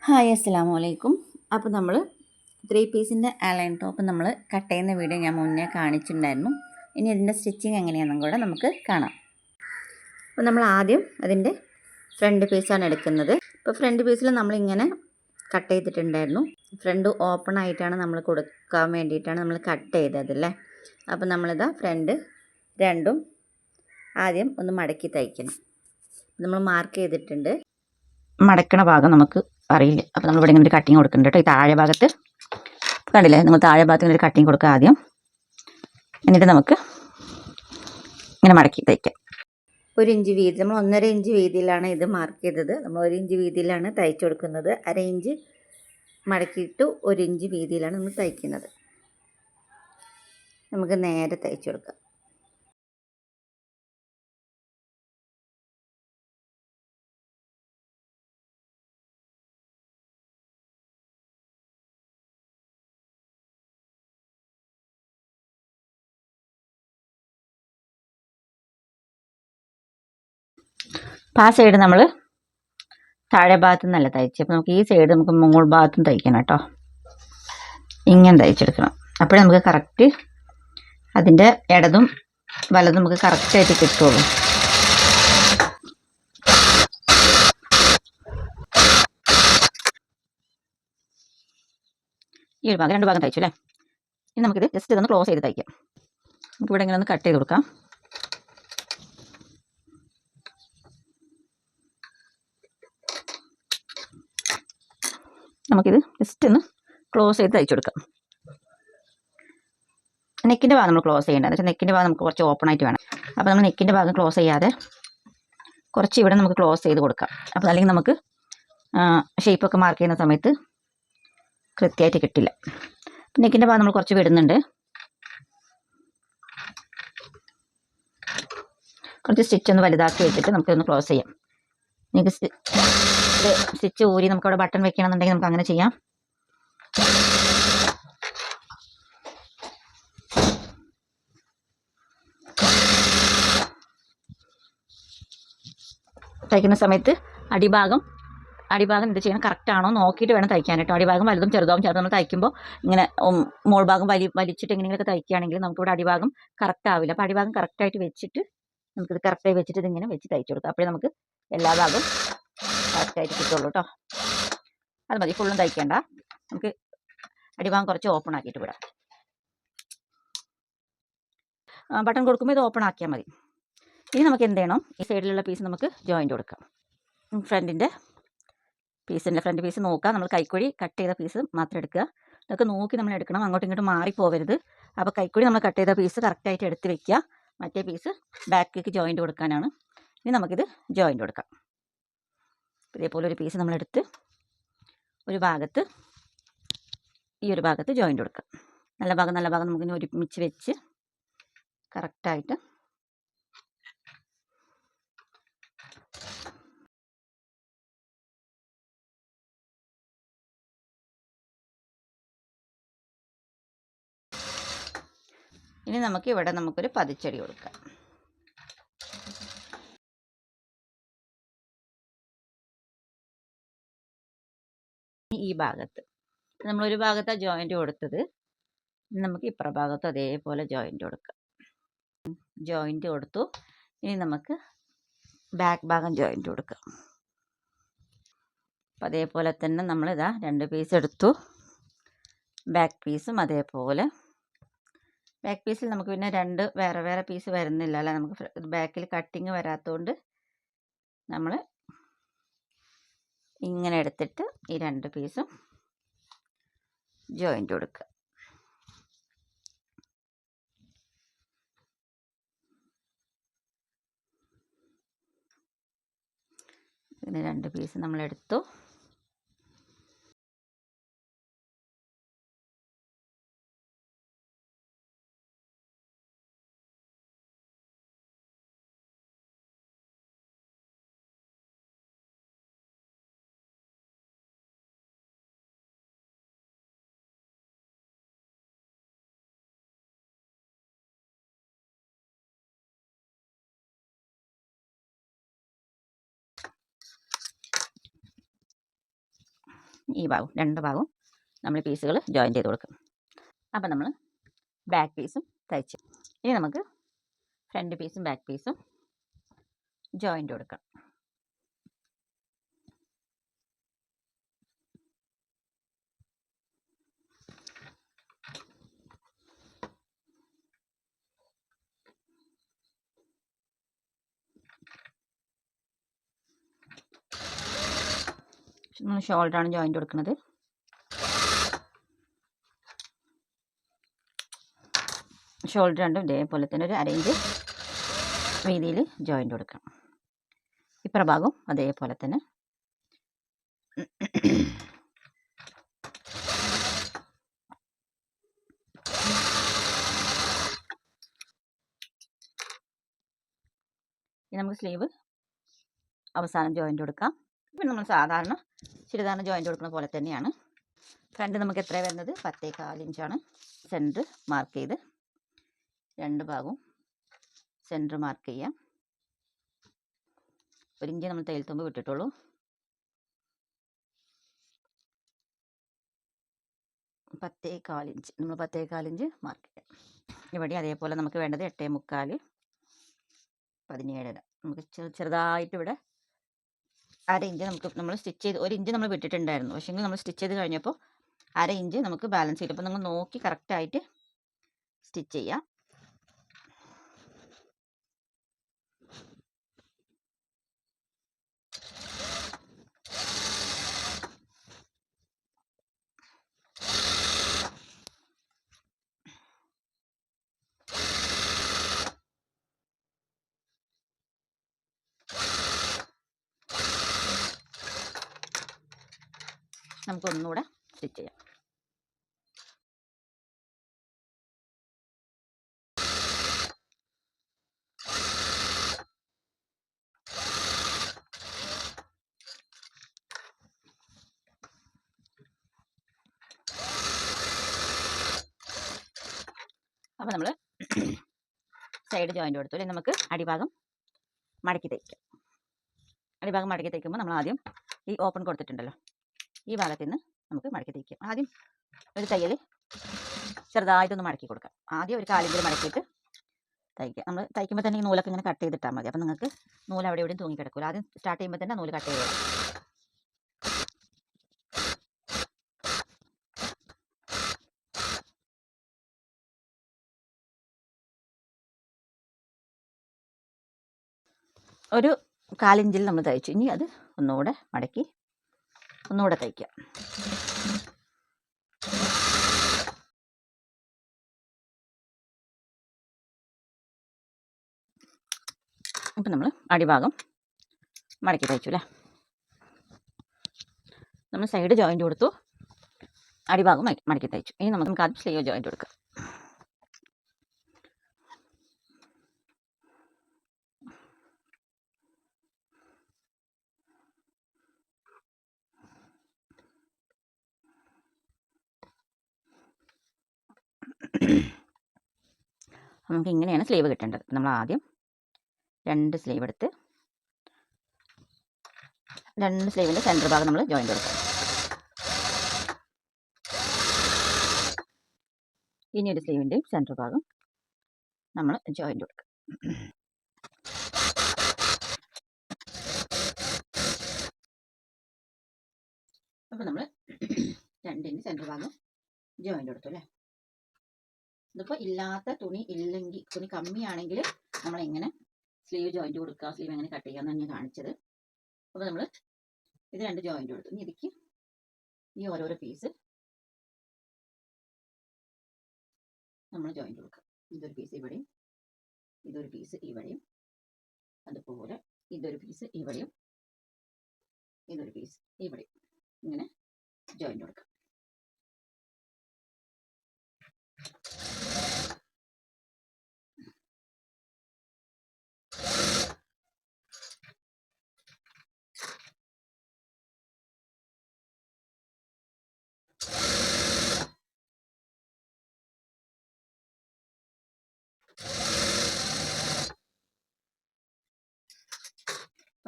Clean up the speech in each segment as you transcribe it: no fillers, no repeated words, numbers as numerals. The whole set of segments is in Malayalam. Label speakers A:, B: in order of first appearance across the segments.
A: ഹായ് അസ്സലാമു അലൈക്കും. അപ്പോൾ നമ്മൾ 3 പീസിൻ്റെ അലൈൻ ടോപ്പ് നമ്മൾ കട്ട് ചെയ്യുന്ന വീഡിയോ ഞാൻ മുന്നേ കാണിച്ചിട്ടുണ്ടായിരുന്നു. ഇനി ഇതിൻ്റെ സ്റ്റിച്ചിങ് എങ്ങനെയാണെന്നും കൂടെ നമുക്ക് കാണാം. അപ്പോൾ നമ്മൾ ആദ്യം അതിൻ്റെ ഫ്രണ്ട് പീസാണ് എടുക്കുന്നത്. ഇപ്പോൾ ഫ്രണ്ട് പീസിൽ നമ്മളിങ്ങനെ കട്ട് ചെയ്തിട്ടുണ്ടായിരുന്നു. ഫ്രണ്ട് ഓപ്പൺ ആയിട്ടാണ് നമ്മൾ കൊടുക്കാൻ വേണ്ടിയിട്ടാണ് നമ്മൾ കട്ട് ചെയ്തതല്ലേ. അപ്പോൾ നമ്മളിതാ ഫ്രണ്ട് രണ്ടും ആദ്യം ഒന്ന് മടക്കി തയ്ക്കണം. നമ്മൾ മാർക്ക് ചെയ്തിട്ടുണ്ട്. മടക്കണ ഭാഗം നമുക്ക് അറിയില്ല. അപ്പോൾ നമ്മളിവിടെ ഇങ്ങനെ ഒരു കട്ടിങ് കൊടുക്കുന്നുണ്ട് കേട്ടോ. ഈ താഴെ ഭാഗത്ത് കണ്ടില്ലേ, നമ്മൾ താഴെ ഭാഗത്ത് ഇങ്ങനെ ഒരു കട്ടിങ് കൊടുക്കുക ആദ്യം. എന്നിട്ട് നമുക്ക് ഇങ്ങനെ മടക്കി തയ്ക്കാം. 1 ഇഞ്ച് വീതി, നമ്മൾ 1.5 ഇഞ്ച് വീതിയിലാണ് ഇത് മാർക്ക് ചെയ്തത്. നമ്മൾ 1 ഇഞ്ച് വീതിയിലാണ് തയ്ച്ചു കൊടുക്കുന്നത്. 1/2 ഇഞ്ച് മടക്കിയിട്ട് 1 ഇഞ്ച് വീതിയിലാണ് നമ്മൾ തയ്ക്കുന്നത്. നമുക്ക് നേരെ തയ്ച്ചു കൊടുക്കാം. ആ സൈഡ് നമ്മൾ താഴെ ഭാഗത്തു നിന്നല്ല തയ്ച്ച്. അപ്പോൾ നമുക്ക് ഈ സൈഡ് നമുക്ക് മുകൾ ഭാഗത്തും തയ്ക്കണം കേട്ടോ. ഇങ്ങനെ തയ്ച്ചെടുക്കണം. അപ്പോഴേ നമുക്ക് കറക്റ്റ് അതിൻ്റെ ഇടതും വലതും നമുക്ക് കറക്റ്റായിട്ട് കിട്ടുള്ളൂ. ഈ ഒരു ഭാഗം 2 ഭാഗം തയ്ച്ചു അല്ലേ. ഇനി നമുക്കിത് ജസ്റ്റ് ഇതൊന്ന് ക്ലോസ് ചെയ്ത് തയ്ക്കാം. നമുക്കിവിടെ ഇങ്ങനെ ഒന്ന് കട്ട് ചെയ്ത് കൊടുക്കാം. നമുക്കിത് ജസ്റ്റ് ഒന്ന് ക്ലോസ് ചെയ്ത് തയ്ച്ചു കൊടുക്കാം. നെക്കിൻ്റെ ഭാഗം നമ്മൾ ക്ലോസ് ചെയ്യേണ്ടത്. എന്ന് വെച്ചാൽ നെക്കിൻ്റെ ഭാഗം നമുക്ക് കുറച്ച് ഓപ്പൺ ആയിട്ട് വേണം. അപ്പോൾ നമ്മൾ നെക്കിൻ്റെ ഭാഗം ക്ലോസ് ചെയ്യാതെ കുറച്ച് ഇവിടെ നമുക്ക് ക്ലോസ് ചെയ്ത് കൊടുക്കാം. അപ്പോൾ അല്ലെങ്കിൽ നമുക്ക് ഷേപ്പൊക്കെ മാർക്ക് ചെയ്യുന്ന സമയത്ത് കൃത്യമായിട്ട് കിട്ടില്ല. നെക്കിൻ്റെ ഭാഗം നമ്മൾ കുറച്ച് വിടുന്നുണ്ട്. കുറച്ച് സ്റ്റിച്ച് ഒന്ന് വലുതാക്കി വെച്ചിട്ട് നമുക്കൊന്ന് ക്ലോസ് ചെയ്യാം. നിങ്ങൾക്ക് സ്റ്റിച്ച് ഊരി നമുക്കവിടെ ബട്ടൺ വെക്കണമെന്നുണ്ടെങ്കിൽ നമുക്ക് അങ്ങനെ ചെയ്യാം. തയ്ക്കുന്ന സമയത്ത് അടിഭാഗം എന്ത് ചെയ്യണം, കറക്റ്റാണോ നോക്കിയിട്ട് വേണം തയ്ക്കാൻ കേട്ടോ. അടിഭാഗം വലുതും ചെറുതാവും. ചിലപ്പോൾ നമ്മൾ തയ്ക്കുമ്പോൾ ഇങ്ങനെ മോൾ ഭാഗം വലിച്ചിട്ട് എങ്ങനെയൊക്കെ തയ്ക്കുകയാണെങ്കിൽ നമുക്കിവിടെ അടിഭാഗം കറക്റ്റ് ആവില്ല. അപ്പോൾ അടിഭാഗം കറക്റ്റായിട്ട് വെച്ചിട്ട് നമുക്കിത് കറക്റ്റായി വെച്ചിട്ട് ഇതിങ്ങനെ വെച്ച് തയ്ച്ചു കൊടുക്കാം. അപ്പോഴേ നമുക്ക് എല്ലാ ഭാഗവും കറക്റ്റായിട്ട് കിട്ടുള്ളൂ കേട്ടോ. അത് മതി, ഫുള്ളും തയ്ക്കേണ്ട. നമുക്ക് അടിഭാഗം കുറച്ച് ഓപ്പൺ ആക്കിയിട്ട് വിടാം. ബട്ടൺ കൊടുക്കുമ്പോൾ ഇത് ഓപ്പൺ ആക്കിയാൽ മതി. ഇനി നമുക്ക് എന്ത് ചെയ്യണം, ഈ സൈഡിലുള്ള പീസ് നമുക്ക് ജോയിൻ്റ് കൊടുക്കാം. ഫ്രണ്ട് പീസ് നോക്കാം. നമ്മൾ കൈക്കുഴി കട്ട് ചെയ്ത പീസ് മാത്രം എടുക്കുക. ഇതൊക്കെ നോക്കി നമ്മൾ എടുക്കണം, അങ്ങോട്ടും ഇങ്ങോട്ടും മാറിപ്പോവരുത്. അപ്പോൾ കൈക്കുഴി നമ്മൾ കട്ട് ചെയ്ത പീസ് കറക്റ്റായിട്ട് എടുത്ത് വെക്കുക. മറ്റേ പീസ് ബാക്കിലേക്ക് ജോയിൻ്റ് കൊടുക്കാനാണ്. ഇനി നമുക്കിത് ജോയിൻ്റ് കൊടുക്കാം. ഇതേപോലെ ഒരു പീസ് നമ്മളെടുത്ത് ഒരു ഭാഗത്ത്, ഈ ഒരു ഭാഗത്ത് ജോയിൻ്റ് കൊടുക്കാം. നല്ല ഭാഗം നമുക്കിനി ഒരുമിച്ച് വെച്ച് കറക്റ്റായിട്ട് ഇനി നമുക്ക് ഇവിടെ നമുക്കൊരു പതിച്ചടി കൊടുക്കാം. ഈ ഭാഗത്ത് നമ്മളൊരു ഭാഗത്താണ് ജോയിൻ്റ് കൊടുത്തത്. നമുക്ക് ഇപ്പുറ ഭാഗത്തും അതേപോലെ ജോയിൻ്റ് കൊടുക്കാം. ജോയിൻ്റ് കൊടുത്തു. ഇനി നമുക്ക് ബാക്ക് ഭാഗം ജോയിൻ്റ് കൊടുക്കാം. അപ്പം അതേപോലെ തന്നെ നമ്മളിതാ 2 പീസ് എടുത്തു. ബാക്ക് പീസും അതേപോലെ. ബാക്ക് പീസിൽ നമുക്ക് പിന്നെ 2 വേറെ പീസ് വരുന്നില്ല അല്ലേ. നമുക്ക് ബാക്കിൽ കട്ടിങ് വരാത്തതുകൊണ്ട് നമ്മൾ ഇങ്ങനെ എടുത്തിട്ട് ഈ 2 പീസും ജോയിൻ്റ് കൊടുക്കുക. ഇതിന് 2 പീസ് നമ്മളെടുത്തു. ഈ ഭാഗവും, രണ്ട് ഭാഗവും നമ്മൾ പീസുകൾ ജോയിൻ ചെയ്ത് കൊടുക്കും. അപ്പോൾ നമ്മൾ ബാക്ക് പീസും തയ്ച്ച്. ഇനി നമുക്ക് ഫ്രണ്ട് പീസും ബാക്ക് പീസും ജോയിൻ്റ് കൊടുക്കാം. നമ്മൾ ഷോൾഡറാണ് ജോയിൻ്റ് കൊടുക്കുന്നത്. ഷോൾഡർ രണ്ടും ഇതേപോലെ തന്നെ ഒരു അരയിഞ്ച് വീതിയിൽ ജോയിൻ്റ് കൊടുക്കാം. ഇപ്പുറഭാഗവും അതേപോലെ തന്നെ. ഇനി നമുക്ക് സ്ലീവ് അവസാനം ജോയിൻ്റ് കൊടുക്കാം. ഇപ്പം നമ്മൾ സാധാരണ ചുരിദാറിന് ജോയിൻ്റ് കൊടുക്കുന്ന പോലെ തന്നെയാണ്. ഫ്രണ്ട് നമുക്ക് എത്ര വരുന്നത് 10.25 ഇഞ്ചാണ്. സെൻറ്റർ മാർക്ക് ചെയ്ത് രണ്ട് ഭാഗവും സെൻറ്റർ മാർക്ക് ചെയ്യാം. 1 ഇഞ്ച് നമ്മൾ തയ്യൽ തുമ്പ് വിട്ടിട്ടുള്ളൂ. നമ്മൾ 10.25 ഇഞ്ച് മാർക്ക് ചെയ്യാം. ഇവിടെ അതേപോലെ നമുക്ക് വേണ്ടത് 8.25, 17. നമുക്ക് ചെറുതായിട്ട് ഇവിടെ അര ഇഞ്ച് നമ്മൾ സ്റ്റിച്ച് ചെയ്ത് 1 ഇഞ്ച് നമ്മൾ വിട്ടിട്ടുണ്ടായിരുന്നു. പക്ഷേ നമ്മൾ സ്റ്റിച്ച് ചെയ്ത് കഴിഞ്ഞപ്പോൾ അര ഇഞ്ച് നമുക്ക് ബാലൻസ് ചെയ്തു. അപ്പോൾ നമ്മൾ നോക്കി കറക്റ്റായിട്ട് സ്റ്റിച്ച് ചെയ്യാം. നമുക്കൊന്നുകൂടെ സ്റ്റിച്ച് ചെയ്യാം. അപ്പോൾ നമ്മൾ സൈഡ് ജോയിൻ്റ് കൊടുത്തു. അല്ലെങ്കിൽ നമുക്ക് അടിഭാഗം മടക്കി തയ്ക്കാം. അടിഭാഗം മടക്കി തയ്ക്കുമ്പോൾ നമ്മൾ ആദ്യം ഈ ഓപ്പൺ കൊടുത്തിട്ടുണ്ടല്ലോ, ഈ ഭാഗത്ത് നിന്ന് നമുക്ക് മടക്കി തയ്ക്കാം. ആദ്യം ഒരു തയ്യൽ ചെറുതായിട്ടൊന്ന് മടക്കി കൊടുക്കാം. ആദ്യം ഒരു കാലിഞ്ചിൽ മടക്കിയിട്ട് തയ്ക്കാം. നമ്മൾ തയ്ക്കുമ്പോൾ തന്നെ ഈ നൂലൊക്കെ ഇങ്ങനെ കട്ട് ചെയ്തിട്ടാൽ മതി. അപ്പം നിങ്ങൾക്ക് നൂല് അവിടെ എവിടെയും തൂങ്ങി കിടക്കില്ല. ആദ്യം സ്റ്റാർട്ട് ചെയ്യുമ്പോൾ തന്നെ നൂല് കട്ട് ചെയ്ത് ഒരു കാലിഞ്ചിൽ നമ്മൾ തയ്ച്ചു. ഇനി അത് ഒന്നുകൂടെ മടക്കി ഒന്നുകൂടെ തയ്ക്കാം. അപ്പം നമ്മൾ അടിഭാഗം മടക്കി തയ്ച്ചു അല്ലേ. നമ്മൾ സൈഡ് ജോയിൻ്റ് കൊടുത്തു, അടിഭാഗം മടക്കി തയ്ച്ചു. ഇനി നമുക്ക് ആദ്യം സ്ലീവ് ജോയിൻ്റ് കൊടുക്കാം. നമുക്ക് ഇങ്ങനെയാണ് സ്ലീവ് കിട്ടേണ്ടത്. നമ്മൾ ആദ്യം 2 സ്ലീവ് എടുത്ത് 2 സ്ലീവിൻ്റെ സെൻറ്റർ ഭാഗം നമ്മൾ ജോയിൻ്റ് കൊടുക്കാം. ഇനി ഒരു സ്ലീവിൻ്റെയും സെൻറ്റർ ഭാഗം നമ്മൾ ജോയിൻ്റ് കൊടുക്കാം. അപ്പോൾ നമ്മൾ 2ൻ്റെ സെൻറ്റർ ഭാഗം ജോയിൻ്റ് കൊടുത്തു അല്ലേ. ഇതിപ്പോൾ ഇല്ലാത്ത തുണി ഇല്ലെങ്കിൽ, തുണി കമ്മിയാണെങ്കിൽ നമ്മൾ എങ്ങനെ സ്ലീവ് ജോയിൻ്റ് കൊടുക്കുക, സ്ലീവ് എങ്ങനെ കട്ട് ചെയ്യാമെന്നാണ് ഞാൻ കാണിച്ചത്. അപ്പോൾ നമ്മൾ ഇത് 2 ജോയിൻ്റ് കൊടുത്തു. ഇനി ഇതിക്ക് ഈ ഓരോരോ പീസ് നമ്മൾ ജോയിൻ്റ് കൊടുക്കുക. ഇതൊരു പീസ് ഇവിടെയും, ഇതൊരു പീസ് ഇവിടെയും, അതുപോലെ ഇതൊരു പീസ് ഇവിടെയും, ഇതൊരു പീസ് ഇവിടെയും, ഇങ്ങനെ ജോയിൻ്റ് കൊടുക്കുക.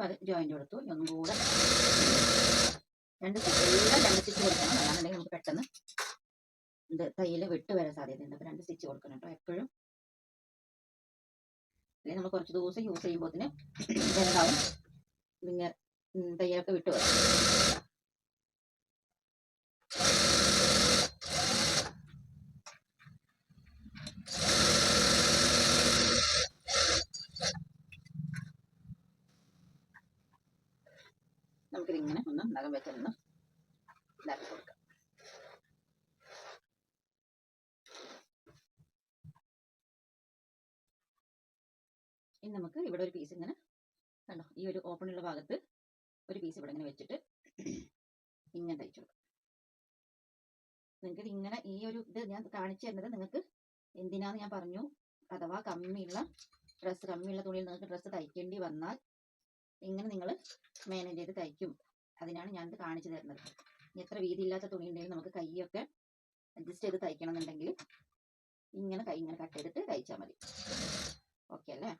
A: അപ്പോൾ അത് ജോയിൻ്റ് കൊടുത്തു. ഒന്നും കൂടെ രണ്ട് സ്റ്റിച്ച് കൊടുക്കണം. അല്ലാന്നുണ്ടെങ്കിൽ നമുക്ക് പെട്ടെന്ന് ഇത് തയ്യൽ വിട്ട് വരാൻ സാധ്യതയുണ്ട്. അപ്പോൾ 2 സ്റ്റിച്ച് കൊടുക്കണം കേട്ടോ എപ്പോഴും. അല്ലെങ്കിൽ നമ്മൾ കുറച്ച് ദിവസം യൂസ് ചെയ്യുമ്പോഴത്തിന് എന്താവും ഇങ്ങനെ തയ്യലൊക്കെ വിട്ട് വരും. നമുക്കിതിങ്ങനെ ഒന്ന് നഖം വെച്ചൊന്ന് ഇതാക്കി കൊടുക്കാം. ഇനി നമുക്ക് ഇവിടെ ഒരു പീസ് ഇങ്ങനെ കണ്ടോ, ഈ ഒരു ഓപ്പണുള്ള ഭാഗത്ത് ഒരു പീസ് ഇവിടെ ഇങ്ങനെ വെച്ചിട്ട് ഇങ്ങനെ തയ്ച്ചു കൊടുക്കാം. നിങ്ങൾക്ക് ഇങ്ങനെ ഈ ഒരു ഇത് ഞാൻ കാണിച്ചു തരുന്നത് നിങ്ങൾക്ക് എന്തിനാന്ന് ഞാൻ പറഞ്ഞു. അഥവാ കമ്മിയുള്ള തുണിയിൽ നിങ്ങൾക്ക് ഡ്രസ്സ് തയ്ക്കേണ്ടി വന്നാൽ ഇങ്ങനെ നിങ്ങൾ മാനേജ് ചെയ്ത് തയ്ക്കും. അതിനാണ് ഞാനിത് കാണിച്ചു തരുന്നത്. എത്ര വീതിയില്ലാത്ത തുണി ഉണ്ടെങ്കിൽ നമുക്ക് കൈയൊക്കെ അഡ്ജസ്റ്റ് ചെയ്ത് തയ്ക്കണം എന്നുണ്ടെങ്കിൽ ഇങ്ങനെ കൈ ഇങ്ങനെ കട്ട് ചെയ്തിട്ട് തയ്ച്ചാൽ മതി. ഓക്കെ അല്ലേ?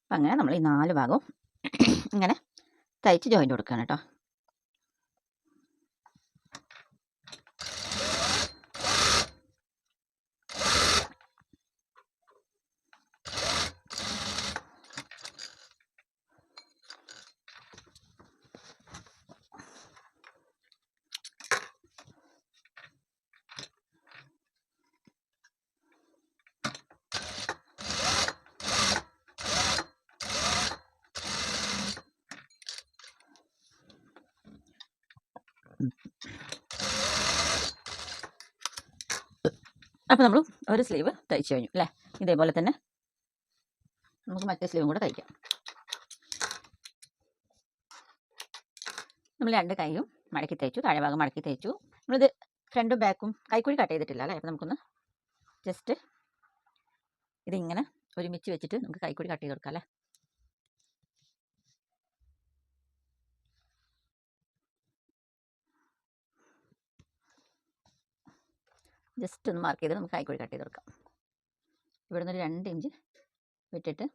A: അപ്പം അങ്ങനെ നമ്മൾ ഈ 4 ഭാഗവും ഇങ്ങനെ തയ്ച്ച് ജോയിൻ്റ് കൊടുക്കുകയാണ് കേട്ടോ. അപ്പോൾ നമ്മൾ ഒരു സ്ലീവ് തയ്ച്ചു കഴിഞ്ഞു അല്ലേ? ഇതേപോലെ തന്നെ നമുക്ക് മറ്റേ സ്ലീവും കൂടെ തയ്ക്കാം. നമ്മൾ 2 കൈയും മടക്കി തയ്ച്ചു, താഴെ ഭാഗം മടക്കി തയ്ച്ചു. നമ്മളിത് ഫ്രണ്ടും ബാക്കും കൈക്കുഴി കട്ട് ചെയ്തിട്ടില്ല അല്ലേ? അപ്പോൾ നമുക്കൊന്ന് ജസ്റ്റ് ഇതിങ്ങനെ ഒരുമിച്ച് വെച്ചിട്ട് നമുക്ക് കൈക്കുഴി കട്ട് ചെയ്ത് കൊടുക്കാം അല്ലേ? ജസ്റ്റ് ഒന്ന് മാർക്ക് ചെയ്ത് നമുക്ക് കൈക്കുഴി കട്ട് ചെയ്ത് കൊടുക്കാം. ഇവിടെ നിന്ന് ഒരു 2 ഇഞ്ച് വിട്ടിട്ട്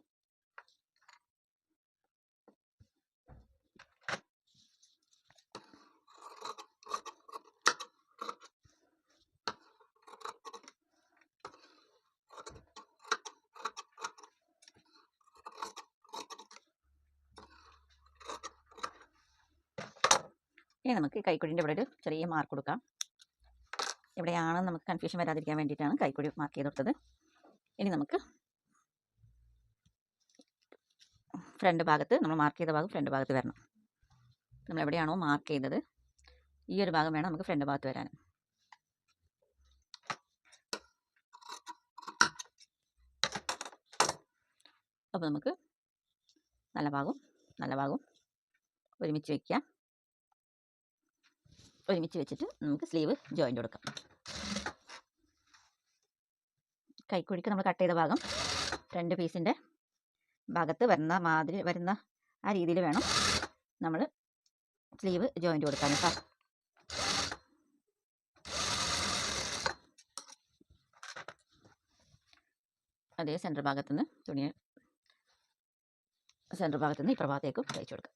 A: ഇനി നമുക്ക് കൈക്കുഴിൻ്റെ ഇവിടെ ഒരു ചെറിയ മാർക്ക് കൊടുക്കാം. എവിടെയാണ് നമുക്ക് കൺഫ്യൂഷൻ വരാതിരിക്കാൻ വേണ്ടിയിട്ടാണ് കൈക്കുഴി മാർക്ക് ചെയ്ത് കൊടുത്തത്. ഇനി നമുക്ക് ഫ്രണ്ട് ഭാഗത്ത് നമ്മൾ മാർക്ക് ചെയ്ത ഭാഗം ഫ്രണ്ട് ഭാഗത്ത് വരണം. നമ്മൾ എവിടെയാണോ മാർക്ക് ചെയ്തത് ഈ ഒരു ഭാഗം വേണം നമുക്ക് ഫ്രണ്ട് ഭാഗത്ത് വരാൻ. അപ്പോൾ നമുക്ക് നല്ല ഭാഗവും ഒരുമിച്ച് വയ്ക്കാം. ഒരുമിച്ച് വെച്ചിട്ട് നമുക്ക് സ്ലീവ് ജോയിൻ്റ് കൊടുക്കാം. കൈക്കുഴിക്ക് നമ്മൾ കട്ട് ചെയ്ത ഭാഗം ഫ്രണ്ട് പീസിൻ്റെ ഭാഗത്ത് വരുന്ന ആ രീതിയിൽ വേണം നമ്മൾ സ്ലീവ് ജോയിൻ്റ് കൊടുക്കാൻ കേട്ടോ. അതേ സെൻറ്റർ ഭാഗത്തുനിന്ന് ഇപ്പുറഭാഗത്തേക്കും തയ്ച്ചു കൊടുക്കാം.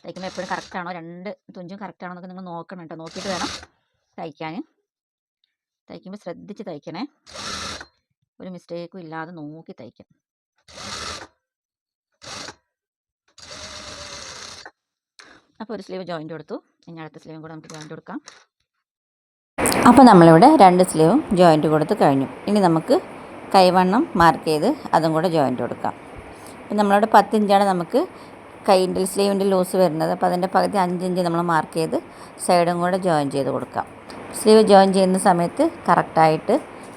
A: തയ്ക്കുമ്പോൾ എപ്പോഴും കറക്റ്റാണോ 2 തുഞ്ചും കറക്റ്റാണോ എന്നൊക്കെ നിങ്ങൾ നോക്കണം കേട്ടോ. നോക്കിയിട്ട് വേണം തയ്ക്കാൻ. തയ്ക്കുമ്പോൾ ശ്രദ്ധിച്ച് തയ്ക്കണേ. ഒരു മിസ്റ്റേക്കും ഇല്ലാതെ നോക്കി തയ്ക്കാം. അപ്പോൾ ഒരു സ്ലീവ് ജോയിൻ്റ് കൊടുത്തു. ഇനി അടുത്ത സ്ലീവും കൂടെ നമുക്ക് ജോയിൻ്റ് കൊടുക്കാം. അപ്പോൾ നമ്മളിവിടെ 2 സ്ലീവും ജോയിൻ്റ് കൊടുത്ത് കഴിഞ്ഞു. ഇനി നമുക്ക് കൈവണ്ണം മാർക്ക് ചെയ്ത് അതും കൂടെ ജോയിൻ്റ് കൊടുക്കാം. നമ്മളിവിടെ 10 ഇഞ്ചാണ് നമുക്ക് കൈൻ്റെ സ്ലീവിൻ്റെ ലൂസ് വരുന്നത്. അപ്പോൾ അതിൻ്റെ പകുതി 5 ഇഞ്ച് നമ്മൾ മാർക്ക് ചെയ്ത് സൈഡും കൂടെ ജോയിൻ ചെയ്ത് കൊടുക്കാം. സ്ലീവ് ജോയിൻ ചെയ്യുന്ന സമയത്ത് കറക്റ്റായിട്ട്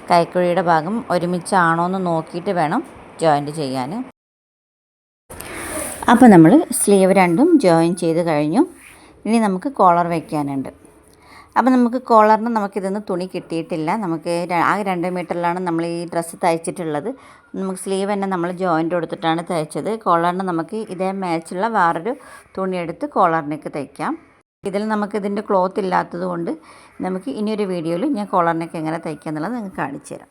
A: കൈക്കുഴിയുടെ ഭാഗം ഒരുമിച്ചാണോ എന്ന് നോക്കിയിട്ട് വേണം ജോയിൻറ്റ് ചെയ്യാൻ. അപ്പോൾ നമ്മൾ സ്ലീവ് രണ്ടും ജോയിൻ ചെയ്ത് കഴിഞ്ഞു. ഇനി നമുക്ക് കോളർ വയ്ക്കാനുണ്ട്. അപ്പോൾ നമുക്ക് കോളറിന് നമുക്കിതൊന്ന് തുണി കിട്ടിയിട്ടില്ല. നമുക്ക് ആകെ 2 മീറ്ററിലാണ് നമ്മൾ ഈ ഡ്രസ്സ് തയ്ച്ചിട്ടുള്ളത്. നമുക്ക് സ്ലീവ് തന്നെ നമ്മൾ ജോയിൻ്റ് കൊടുത്തിട്ടാണ് തയ്ച്ചത്. കോളറിന് നമുക്ക് ഇതേ മാച്ചുള്ള വേറൊരു തുണിയെടുത്ത് കോളറിനേക്ക് തയ്ക്കാം. ഇതിൽ നമുക്കിതിൻ്റെ ക്ലോത്ത് ഇല്ലാത്തത് കൊണ്ട് നമുക്ക് ഇനിയൊരു വീഡിയോയിൽ ഞാൻ കോളറിനേക്ക് എങ്ങനെ തയ്ക്കുക എന്നുള്ളത് നിങ്ങൾക്ക് കാണിച്ചു തരാം.